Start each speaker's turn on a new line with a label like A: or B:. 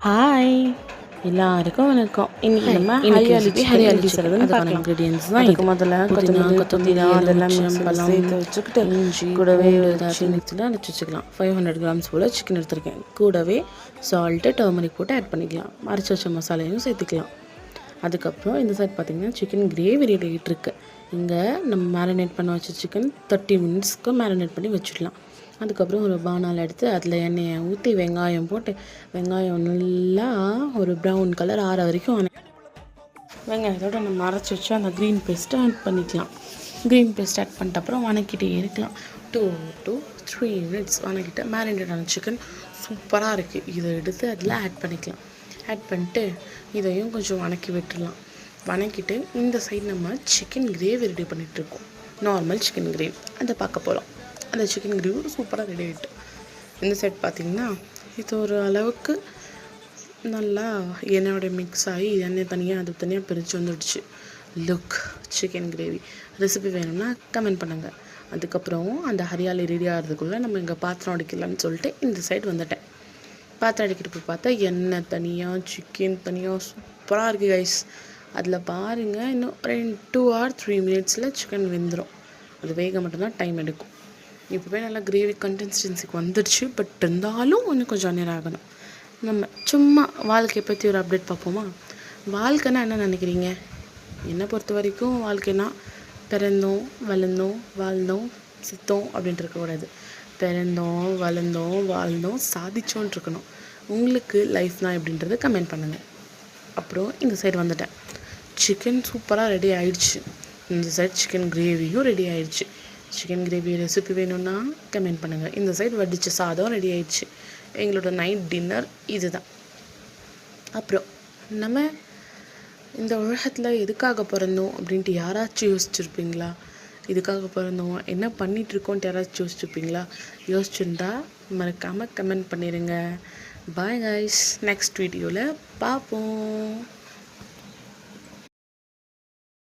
A: Hi எல்லாருக்கும் வணக்கம். இன்னைக்கு நம்ம ஹரியாலி
B: ஹரியாலி
A: சிக்கன்
B: அதுக்கான
A: பார்க்கலாம்.
B: இன்க்ரீடியன்ஸ் தான்
A: அதுக்கு
B: இது.
A: முதல்ல
B: புதினா,
A: கொத்தமல்லி
B: கொத்தமல்லி,
A: அதெல்லாம்
B: எலுமிச்சம் பழம்,
A: சேர்த்து வச்சுக்கிட்டு
B: இஞ்சி,
A: கூடவே
B: பூண்டு ஏதாச்சும் மிக்ஸியில் அரைச்சி வச்சுக்கலாம். 500 கிராம்ஸ் போல் சிக்கன் எடுத்துருக்கேன். கூடவே சால்ட்டு, டர்மரிக் போட்டு ஆட் பண்ணிக்கலாம். அரைச்சி வச்ச மசாலையும் சேர்த்துக்கலாம். அதுக்கப்புறம் இந்த சைட் பார்த்திங்கன்னா சிக்கன் கிரேவி ரெடி ஆகிட்டுருக்கு. இங்கே நம்ம மேரினேட் பண்ண வச்ச சிக்கன் 30 மினிட்ஸ்க்கு மேரினேட் பண்ணி வச்சுக்கலாம். அதுக்கப்புறம் ஒரு பானால் எடுத்து அதில் எண்ணெயை ஊற்றி வெங்காயம் போட்டு வெங்காயம் நல்லா ஒரு ப்ரௌன் கலர் ஆற வரைக்கும் வெங்காயத்தோடு நம்ம அரைச்சி வச்சு அந்த க்ரீன் பேஸ்ட்டை ஆட் பண்ணிக்கலாம். க்ரீன் பேஸ்ட் ஆட் பண்ணிட்ட அப்புறம் வணக்கிட்டே இருக்கலாம். 2 to 3 மினிட்ஸ் வணக்கிட்டு மேரினேட் ஆன சிக்கன் சூப்பராக இருக்குது. இதை எடுத்து அதில் ஆட் பண்ணிக்கலாம். ஆட் பண்ணிட்டு இதையும் கொஞ்சம் வணக்கி விட்டுடலாம். வணக்கிட்டு இந்த சைடு நம்ம சிக்கன் கிரேவி ரெடி பண்ணிகிட்ருக்கோம். நார்மல் சிக்கன் கிரேவி அதை பார்க்க போகிறோம். அந்த சிக்கன் கிரேவி சூப்பராக ரெடி ஆகிட்டு இந்த சைட் பார்த்திங்கன்னா இது ஒரு அளவுக்கு நல்லா எண்ணெயோட மிக்ஸ் ஆகி எண்ணெய் தனியாக அது தனியாக பிரித்து வந்துடுச்சு. லுக் சிக்கன் கிரேவி ரெசிபி வேணும்னா கமெண்ட் பண்ணுங்கள். அதுக்கப்புறம் அந்த ஹரியாலி ரெடி ஆகிறதுக்குள்ளே நம்ம இங்கே பாத்திரம் அடிக்கலாம்னு சொல்லிட்டு இந்த சைடு வந்துட்டேன். பாத்திரம் அடிக்கிட்டு போய் பார்த்தா எண்ணெய் தனியாக சிக்கன் தனியாக சூப்பராக இருக்குது கைஸ். அதில் பாருங்கள் இன்னும் 2 or 3 மினிட்ஸில் சிக்கன் வெந்துடும். அது வேக மட்டும்தான் டைம் எடுக்கும். இப்போவே நல்லா கிரேவி கன்சிஸ்டன்சிக்கு வந்துடுச்சு. பட் இருந்தாலும் இன்னும் கொஞ்சம் நேரம் ஆகணும். நம்ம சும்மா வாழ்க்கையை பற்றி ஒரு அப்டேட் பார்ப்போமா? வாழ்க்கைன்னா என்ன நினைக்கிறீங்க? என்னை பொறுத்த வரைக்கும் வாழ்க்கைனா பிறந்தோம், வளர்ந்தோம், வாழ்ந்தோம், சித்தோம் அப்படின்ட்டு இருக்கக்கூடாது. பிறந்தோம், வளர்ந்தோம், வாழ்ந்தோம், சாதிச்சோன்ட்டு இருக்கணும். உங்களுக்கு லைஃப்னால் எப்படின்றது கமெண்ட் பண்ணுங்கள். அப்புறம் இந்த சைடு வந்துட்டேன். சிக்கன் சூப்பராக ரெடி ஆயிடுச்சு. இந்த சைடு சிக்கன் கிரேவியும் ரெடி ஆயிடுச்சு. சிக்கன் கிரேவி ரெசிபி வேணும்னா கமெண்ட் பண்ணுங்கள். இந்த சைடு வடித்த சாதம் ரெடி ஆயிடுச்சு. எங்களோட நைட் டின்னர் இது தான். அப்புறம் நம்ம இந்த உலகத்தில் எதுக்காக பிறந்தோம் அப்படின்ட்டு யாராச்சும் யோசிச்சுருப்பீங்களா? இதுக்காக பிறந்தோம் என்ன பண்ணிகிட்ருக்கோன்ட்டு யாராச்சும் யோசிச்சுருப்பீங்களா? யோசிச்சுருந்தா மறக்காமல் கமெண்ட் பண்ணிடுங்க. பாய் கைஸ், நெக்ஸ்ட் வீடியோவில் பார்ப்போம்.